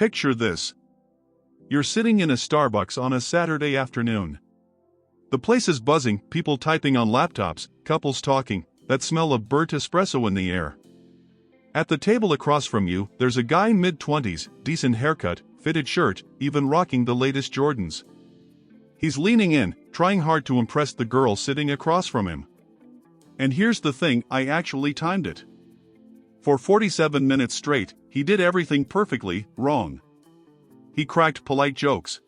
Picture this. You're sitting in a Starbucks on a Saturday afternoon. The place is buzzing, people typing on laptops, couples talking, that smell of burnt espresso in the air. At the table across from you, there's a guy mid-20s, decent haircut, fitted shirt, even rocking the latest Jordans. He's leaning in, trying hard to impress the girl sitting across from him. And here's the thing, I actually timed it. For 47 minutes straight, he did everything perfectly wrong. He cracked polite jokes.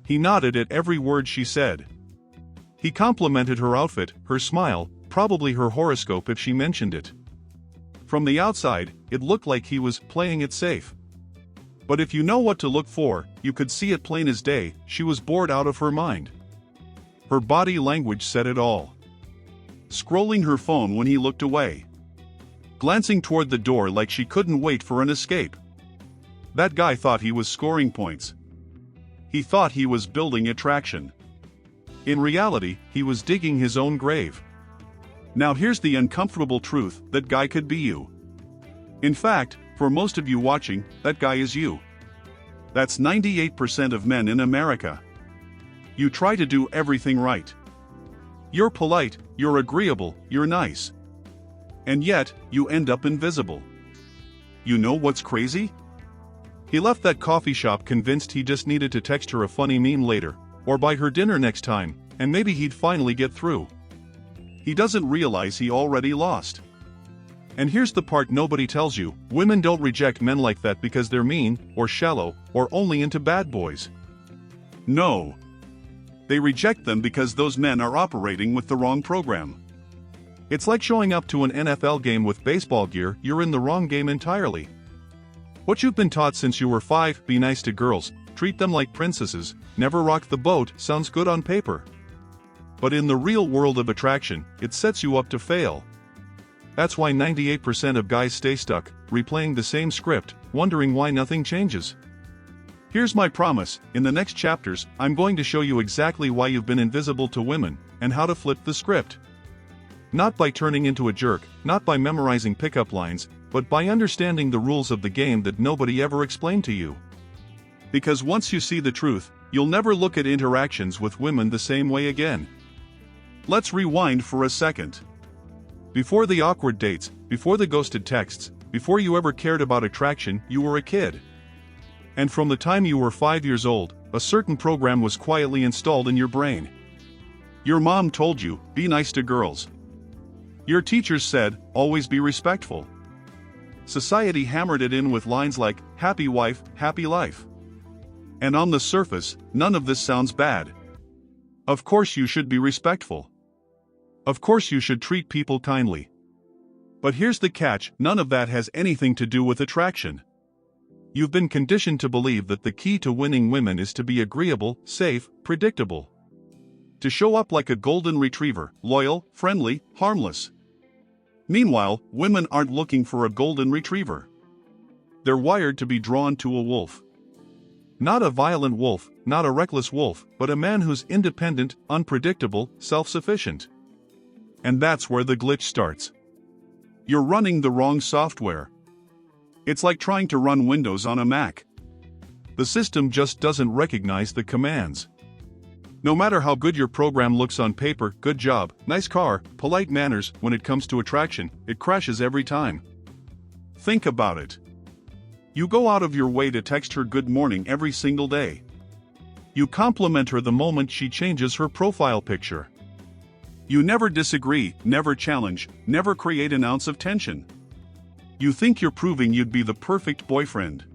He nodded at every word she said. He complimented her outfit, her smile, probably her horoscope if she mentioned it. From the outside, it looked like he was playing it safe. But if you know what to look for, you could see it plain as day, she was bored out of her mind. Her body language said it all. Scrolling her phone when he looked away. Glancing toward the door like she couldn't wait for an escape. That guy thought he was scoring points. He thought he was building attraction. In reality, he was digging his own grave. Now here's the uncomfortable truth, that guy could be you. In fact, for most of you watching, that guy is you. That's 98% of men in America. You try to do everything right. You're polite, you're agreeable, you're nice. And yet, you end up invisible. You know what's crazy? He left that coffee shop convinced he just needed to text her a funny meme later, or buy her dinner next time, and maybe he'd finally get through. He doesn't realize he already lost. And here's the part nobody tells you, women don't reject men like that because they're mean, or shallow, or only into bad boys. No. They reject them because those men are operating with the wrong program. It's like showing up to an NFL game with baseball gear, you're in the wrong game entirely. What you've been taught since you were 5, be nice to girls, treat them like princesses, never rock the boat, sounds good on paper. But in the real world of attraction, it sets you up to fail. That's why 98% of guys stay stuck, replaying the same script, wondering why nothing changes. Here's my promise, in the next chapters, I'm going to show you exactly why you've been invisible to women, and how to flip the script. Not by turning into a jerk, not by memorizing pickup lines, but by understanding the rules of the game that nobody ever explained to you. Because once you see the truth, you'll never look at interactions with women the same way again. Let's rewind for a second. Before the awkward dates, before the ghosted texts, before you ever cared about attraction, you were a kid. And from the time you were 5 years old, a certain program was quietly installed in your brain. Your mom told you, be nice to girls. Your teachers said, always be respectful. Society hammered it in with lines like, happy wife, happy life. And on the surface, none of this sounds bad. Of course you should be respectful. Of course you should treat people kindly. But here's the catch, none of that has anything to do with attraction. You've been conditioned to believe that the key to winning women is to be agreeable, safe, predictable. To show up like a golden retriever, loyal, friendly, harmless. Meanwhile, women aren't looking for a golden retriever. They're wired to be drawn to a wolf. Not a violent wolf, not a reckless wolf, but a man who's independent, unpredictable, self-sufficient. And that's where the glitch starts. You're running the wrong software. It's like trying to run Windows on a Mac. The system just doesn't recognize the commands. No matter how good your program looks on paper, good job, nice car, polite manners, when it comes to attraction, it crashes every time. Think about it. You go out of your way to text her good morning every single day. You compliment her the moment she changes her profile picture. You never disagree, never challenge, never create an ounce of tension. You think you're proving you'd be the perfect boyfriend.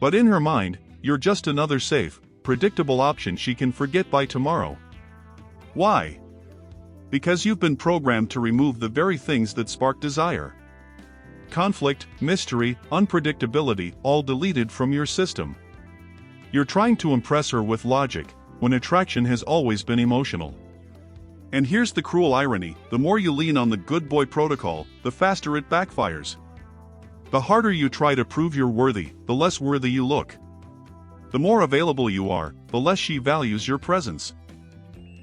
But in her mind, you're just another safe, predictable option she can forget by tomorrow. Why? Because you've been programmed to remove the very things that spark desire. Conflict, mystery, unpredictability, all deleted from your system. You're trying to impress her with logic, when attraction has always been emotional. And here's the cruel irony, the more you lean on the good boy protocol, the faster it backfires. The harder you try to prove you're worthy, the less worthy you look. The more available you are, the less she values your presence.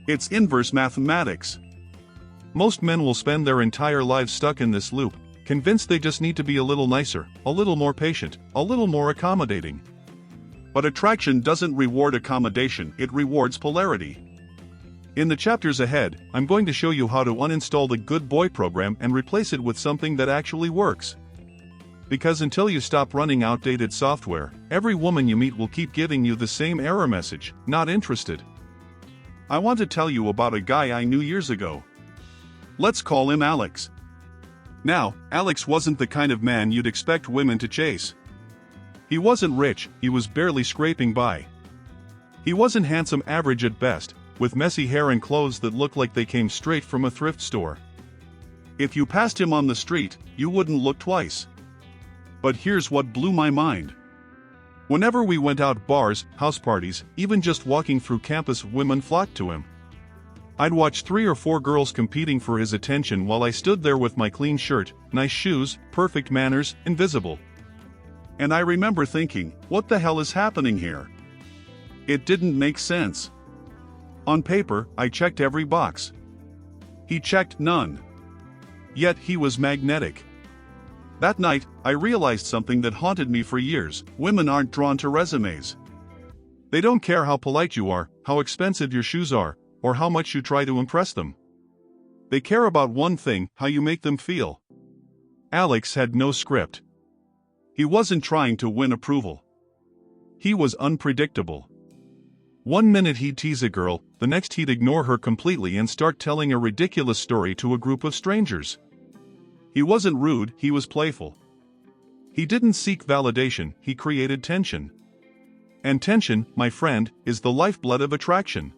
It's inverse mathematics. Most men will spend their entire lives stuck in this loop, convinced they just need to be a little nicer, a little more patient, a little more accommodating. But attraction doesn't reward accommodation, it rewards polarity. In the chapters ahead, I'm going to show you how to uninstall the Good Boy program and replace it with something that actually works. Because until you stop running outdated software, every woman you meet will keep giving you the same error message, not interested. I want to tell you about a guy I knew years ago. Let's call him Alex. Now, Alex wasn't the kind of man you'd expect women to chase. He wasn't rich, he was barely scraping by. He wasn't handsome, average at best, with messy hair and clothes that looked like they came straight from a thrift store. If you passed him on the street, you wouldn't look twice. But here's what blew my mind. Whenever we went out, bars, house parties, even just walking through campus, women flocked to him. I'd watch 3 or 4 girls competing for his attention while I stood there with my clean shirt, nice shoes, perfect manners, invisible. And I remember thinking, what the hell is happening here? It didn't make sense. On paper, I checked every box. He checked none. Yet he was magnetic. That night, I realized something that haunted me for years: women aren't drawn to resumes. They don't care how polite you are, how expensive your shoes are, or how much you try to impress them. They care about one thing: how you make them feel. Alex had no script. He wasn't trying to win approval. He was unpredictable. One minute he'd tease a girl, the next he'd ignore her completely and start telling a ridiculous story to a group of strangers. He wasn't rude, he was playful. He didn't seek validation, he created tension. And tension, my friend, is the lifeblood of attraction.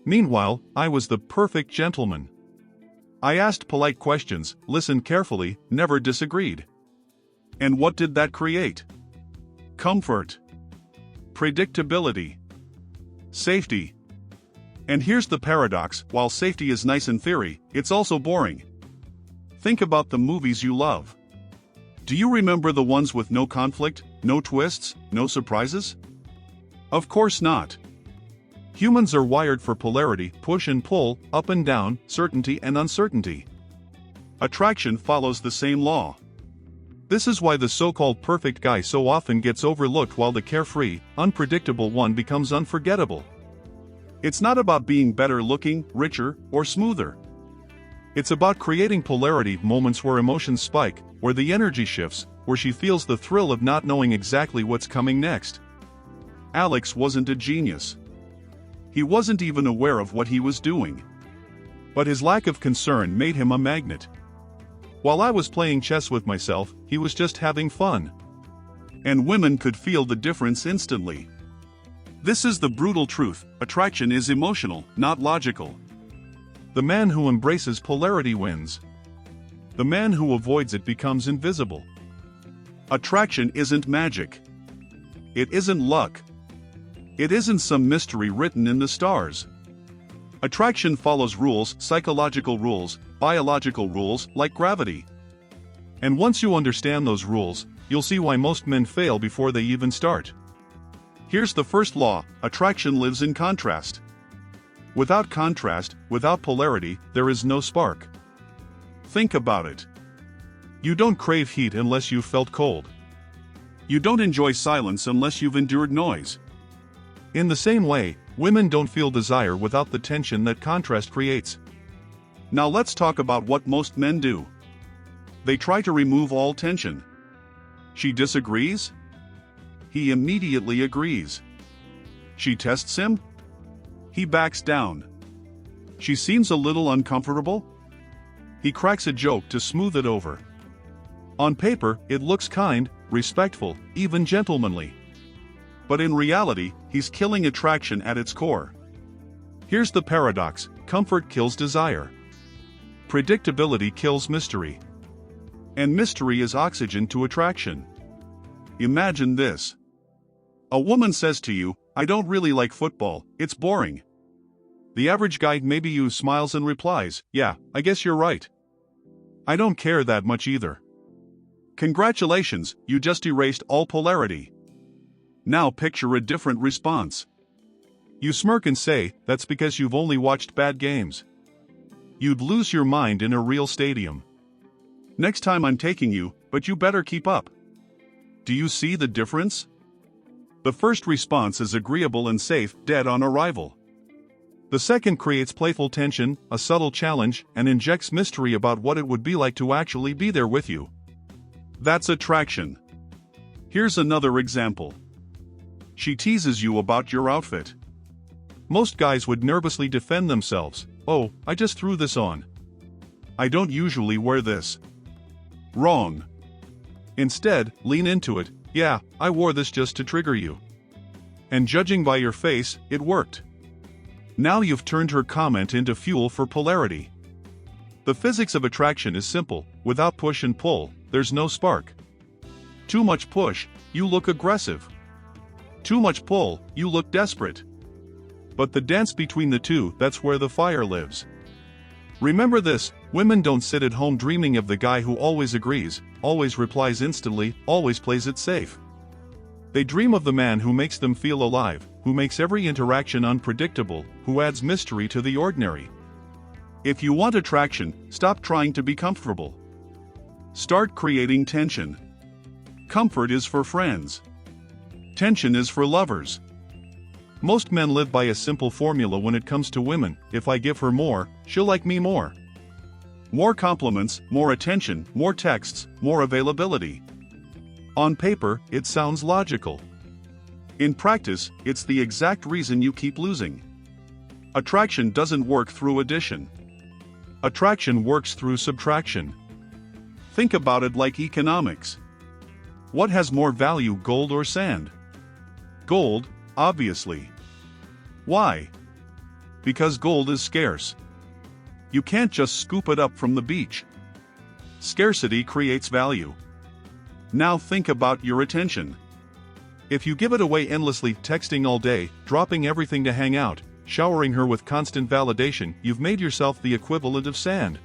Meanwhile, I was the perfect gentleman. I asked polite questions, listened carefully, never disagreed. And what did that create? Comfort. Predictability. Safety. And here's the paradox: while safety is nice in theory, it's also boring. Think about the movies you love. Do you remember the ones with no conflict, no twists, no surprises? Of course not. Humans are wired for polarity, push and pull, up and down, certainty and uncertainty. Attraction follows the same law. This is why the so-called perfect guy so often gets overlooked while the carefree, unpredictable one becomes unforgettable. It's not about being better looking, richer, or smoother. It's about creating polarity, moments where emotions spike, where the energy shifts, where she feels the thrill of not knowing exactly what's coming next. Alex wasn't a genius. He wasn't even aware of what he was doing. But his lack of concern made him a magnet. While I was playing chess with myself, he was just having fun. And women could feel the difference instantly. This is the brutal truth: attraction is emotional, not logical. The man who embraces polarity wins. The man who avoids it becomes invisible. Attraction isn't magic. It isn't luck. It isn't some mystery written in the stars. Attraction follows rules, psychological rules, biological rules, like gravity. And once you understand those rules, you'll see why most men fail before they even start. Here's the first law: attraction lives in contrast. Without contrast, without polarity, there is no spark. Think about it. You don't crave heat unless you've felt cold. You don't enjoy silence unless you've endured noise. In the same way, women don't feel desire without the tension that contrast creates. Now let's talk about what most men do. They try to remove all tension. She disagrees? He immediately agrees. She tests him? He backs down. She seems a little uncomfortable? He cracks a joke to smooth it over. On paper, it looks kind, respectful, even gentlemanly. But in reality, he's killing attraction at its core. Here's the paradox: comfort kills desire. Predictability kills mystery. And mystery is oxygen to attraction. Imagine this. A woman says to you, "I don't really like football, it's boring." The average guy maybe smiles and replies, "Yeah, I guess you're right. I don't care that much either." Congratulations, you just erased all polarity. Now picture a different response. You smirk and say, "That's because you've only watched bad games." You'd lose your mind in a real stadium. Next time I'm taking you, but you better keep up. Do you see the difference? The first response is agreeable and safe, dead on arrival. The second creates playful tension, a subtle challenge, and injects mystery about what it would be like to actually be there with you. That's attraction. Here's another example. She teases you about your outfit. Most guys would nervously defend themselves. "Oh, I just threw this on. I don't usually wear this." Wrong. Instead, lean into it. "Yeah, I wore this just to trigger you. And judging by your face, it worked." Now you've turned her comment into fuel for polarity. The physics of attraction is simple. Without push and pull, there's no spark. Too much push, you look aggressive. Too much pull, you look desperate. But the dance between the two, that's where the fire lives. Remember this, women don't sit at home dreaming of the guy who always agrees, always replies instantly, always plays it safe. They dream of the man who makes them feel alive, who makes every interaction unpredictable, who adds mystery to the ordinary. If you want attraction, stop trying to be comfortable. Start creating tension. Comfort is for friends. Tension is for lovers. Most men live by a simple formula when it comes to women: if I give her more, she'll like me more. More compliments, more attention, more texts, more availability. On paper, it sounds logical. In practice, it's the exact reason you keep losing. Attraction doesn't work through addition. Attraction works through subtraction. Think about it like economics. What has more value, gold or sand? Gold, obviously. Why? Because gold is scarce. You can't just scoop it up from the beach. Scarcity creates value. Now think about your attention. If you give it away endlessly, texting all day, dropping everything to hang out, showering her with constant validation, you've made yourself the equivalent of sand.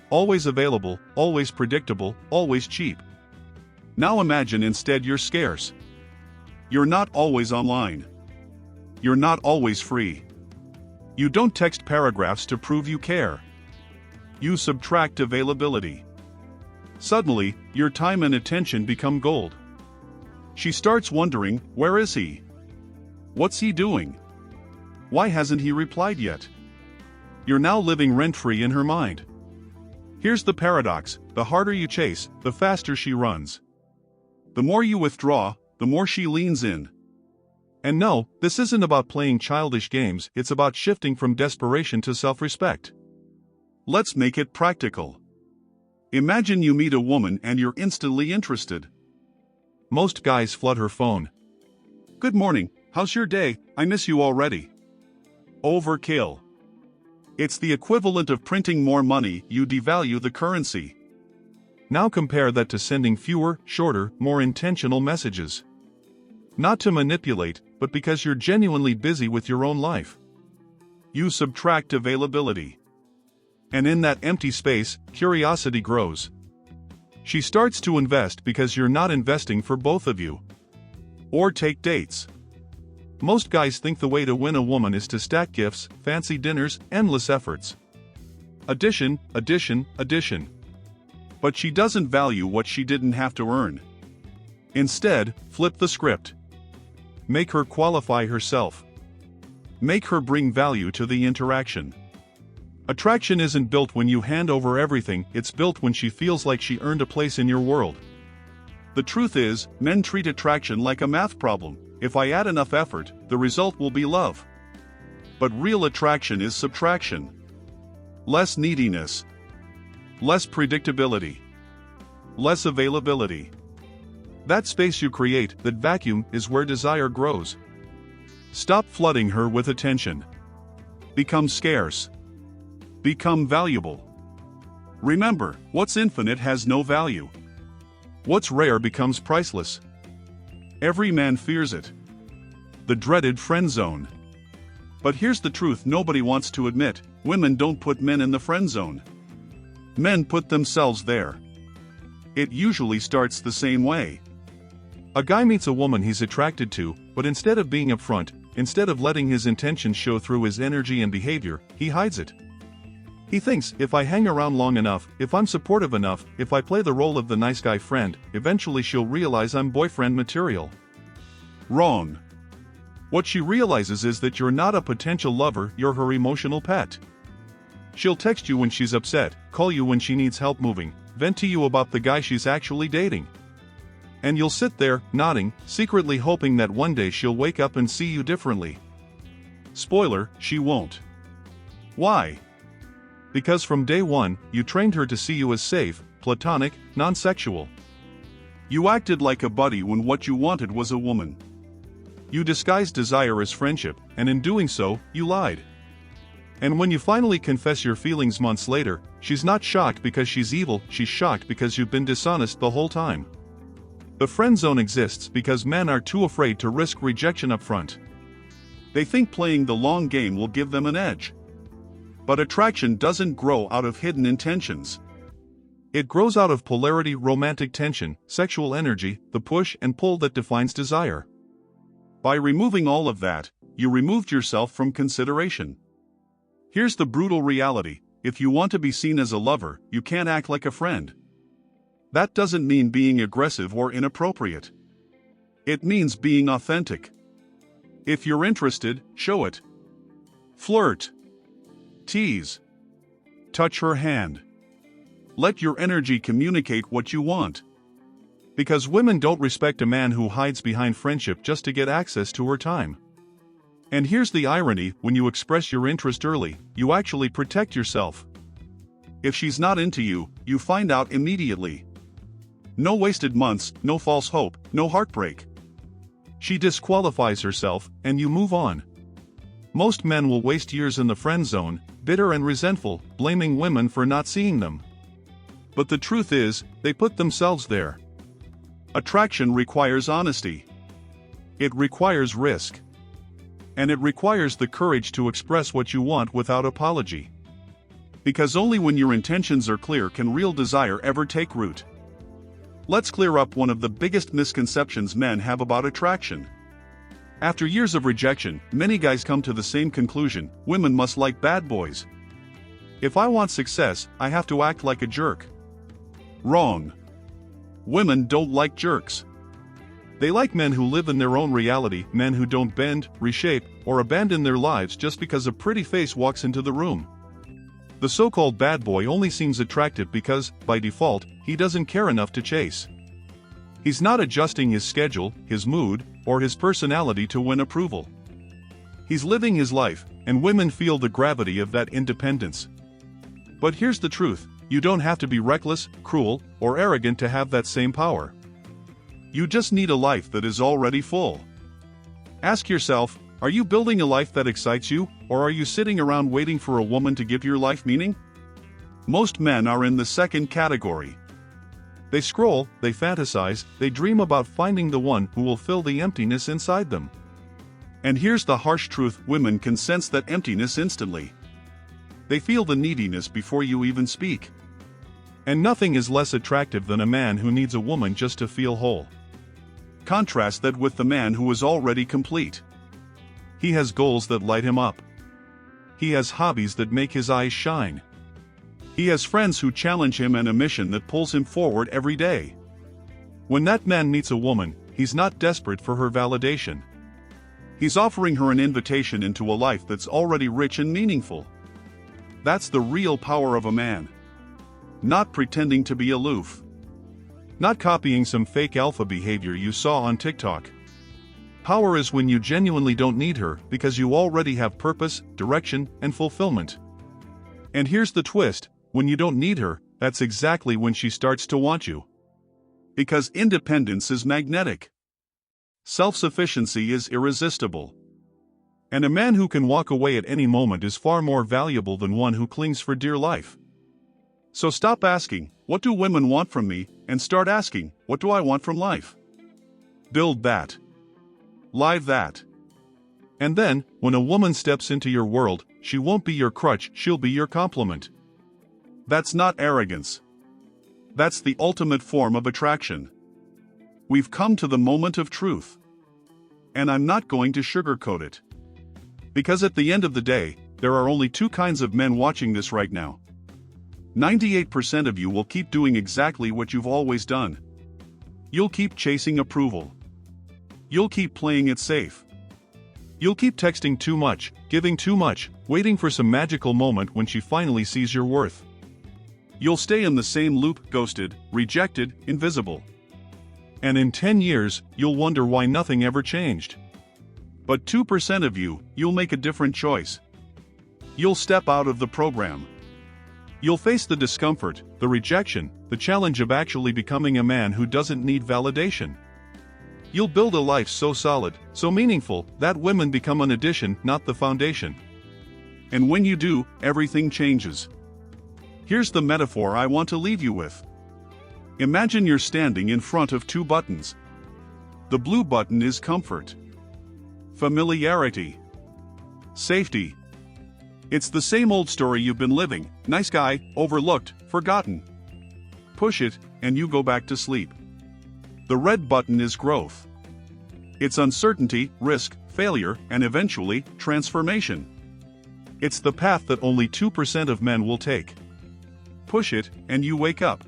Always available, always predictable, always cheap. Now imagine instead you're scarce. You're not always online. You're not always free. You don't text paragraphs to prove you care. You subtract availability. Suddenly, your time and attention become gold. She starts wondering, where is he? What's he doing? Why hasn't he replied yet? You're now living rent-free in her mind. Here's the paradox: the harder you chase, the faster she runs. The more you withdraw, the more she leans in. And no, this isn't about playing childish games, it's about shifting from desperation to self-respect. Let's make it practical. Imagine you meet a woman and you're instantly interested. Most guys flood her phone. "Good morning, how's your day? I miss you already." Overkill. It's the equivalent of printing more money. You devalue the currency. Now compare that to sending fewer, shorter, more intentional messages. Not to manipulate, but because you're genuinely busy with your own life. You subtract availability. And in that empty space, curiosity grows. She starts to invest because you're not investing for both of you. Or take dates. Most guys think the way to win a woman is to stack gifts, fancy dinners, endless efforts. Addition, addition, addition. But she doesn't value what she didn't have to earn. Instead, flip the script. Make her qualify herself. Make her bring value to the interaction. Attraction isn't built when you hand over everything, it's built when she feels like she earned a place in your world. The truth is, men treat attraction like a math problem. If I add enough effort, the result will be love. But real attraction is subtraction. Less neediness. Less predictability. Less availability. That space you create, that vacuum, is where desire grows. Stop flooding her with attention. Become scarce. Become valuable. Remember, what's infinite has no value. What's rare becomes priceless. Every man fears it. The dreaded friend zone. But here's the truth nobody wants to admit: women don't put men in the friend zone. Men put themselves there. It usually starts the same way. A guy meets a woman he's attracted to, but instead of being upfront, instead of letting his intentions show through his energy and behavior, he hides it. He thinks, if I hang around long enough, if I'm supportive enough, if I play the role of the nice guy friend, eventually she'll realize I'm boyfriend material. Wrong. What she realizes is that you're not a potential lover, you're her emotional pet. She'll text you when she's upset, call you when she needs help moving, vent to you about the guy she's actually dating. And you'll sit there, nodding, secretly hoping that one day she'll wake up and see you differently. Spoiler, she won't. Why? Because from day one, you trained her to see you as safe, platonic, non-sexual. You acted like a buddy when what you wanted was a woman. You disguised desire as friendship, and in doing so, you lied. And when you finally confess your feelings months later, she's not shocked because she's evil, she's shocked because you've been dishonest the whole time. The friend zone exists because men are too afraid to risk rejection up front. They think playing the long game will give them an edge. But attraction doesn't grow out of hidden intentions. It grows out of polarity, romantic tension, sexual energy, the push and pull that defines desire. By removing all of that, you removed yourself from consideration. Here's the brutal reality: if you want to be seen as a lover, you can't act like a friend. That doesn't mean being aggressive or inappropriate. It means being authentic. If you're interested, show it. Flirt. Tease. Touch her hand. Let your energy communicate what you want. Because women don't respect a man who hides behind friendship just to get access to her time. And here's the irony: when you express your interest early, you actually protect yourself. If she's not into you, you find out immediately. No wasted months, no false hope, no heartbreak. She disqualifies herself, and you move on. Most men will waste years in the friend zone, bitter and resentful, blaming women for not seeing them. But the truth is, they put themselves there. Attraction requires honesty. It requires risk. And it requires the courage to express what you want without apology. Because only when your intentions are clear can real desire ever take root. Let's clear up one of the biggest misconceptions men have about attraction. After years of rejection, many guys come to the same conclusion: women must like bad boys. If I want success, I have to act like a jerk. Wrong. Women don't like jerks. They like men who live in their own reality, men who don't bend, reshape, or abandon their lives just because a pretty face walks into the room. The so-called bad boy only seems attractive because, by default, he doesn't care enough to chase. He's not adjusting his schedule, his mood, or his personality to win approval. He's living his life, and women feel the gravity of that independence. But here's the truth: you don't have to be reckless, cruel, or arrogant to have that same power. You just need a life that is already full. Ask yourself, are you building a life that excites you, or are you sitting around waiting for a woman to give your life meaning? Most men are in the second category. They scroll, they fantasize, they dream about finding the one who will fill the emptiness inside them. And here's the harsh truth: women can sense that emptiness instantly. They feel the neediness before you even speak. And nothing is less attractive than a man who needs a woman just to feel whole. Contrast that with the man who is already complete. He has goals that light him up. He has hobbies that make his eyes shine. He has friends who challenge him and a mission that pulls him forward every day. When that man meets a woman, he's not desperate for her validation. He's offering her an invitation into a life that's already rich and meaningful. That's the real power of a man. Not pretending to be aloof. Not copying some fake alpha behavior you saw on TikTok. Power is when you genuinely don't need her because you already have purpose, direction, and fulfillment. And here's the twist: when you don't need her, that's exactly when she starts to want you. Because independence is magnetic. Self-sufficiency is irresistible. And a man who can walk away at any moment is far more valuable than one who clings for dear life. So stop asking, what do women want from me, and start asking, what do I want from life? Build that. Live that. And then, when a woman steps into your world, she won't be your crutch, she'll be your complement. That's not arrogance. That's the ultimate form of attraction. We've come to the moment of truth. And I'm not going to sugarcoat it. Because at the end of the day, there are only two kinds of men watching this right now. 98% of you will keep doing exactly what you've always done. You'll keep chasing approval. You'll keep playing it safe. You'll keep texting too much, giving too much, waiting for some magical moment when she finally sees your worth. You'll stay in the same loop, ghosted, rejected, invisible. And in 10 years, you'll wonder why nothing ever changed. But 2% of you, you'll make a different choice. You'll step out of the program. You'll face the discomfort, the rejection, the challenge of actually becoming a man who doesn't need validation. You'll build a life so solid, so meaningful, that women become an addition, not the foundation. And when you do, everything changes. Here's the metaphor I want to leave you with. Imagine you're standing in front of two buttons. The blue button is comfort, familiarity, safety. It's the same old story you've been living, nice guy, overlooked, forgotten. Push it, and you go back to sleep. The red button is growth. It's uncertainty, risk, failure, and eventually, transformation. It's the path that only 2% of men will take. Push it, and you wake up.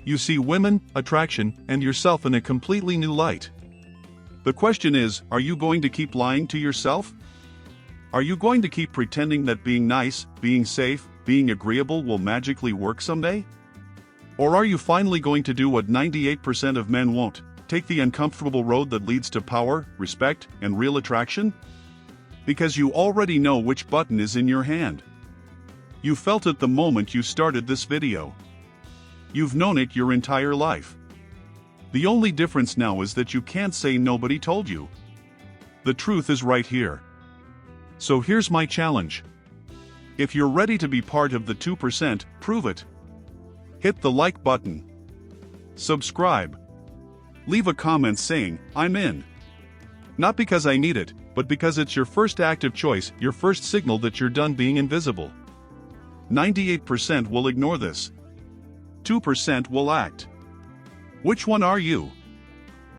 You see women, attraction, and yourself in a completely new light. The question is, are you going to keep lying to yourself? Are you going to keep pretending that being nice, being safe, being agreeable will magically work someday? Or are you finally going to do what 98% of men won't, take the uncomfortable road that leads to power, respect, and real attraction? Because you already know which button is in your hand. You felt it the moment you started this video. You've known it your entire life. The only difference now is that you can't say nobody told you. The truth is right here. So here's my challenge. If you're ready to be part of the 2%, prove it. Hit the like button. Subscribe. Leave a comment saying, I'm in. Not because I need it, but because it's your first active choice, your first signal that you're done being invisible. 98% will ignore this. 2% will act. Which one are you?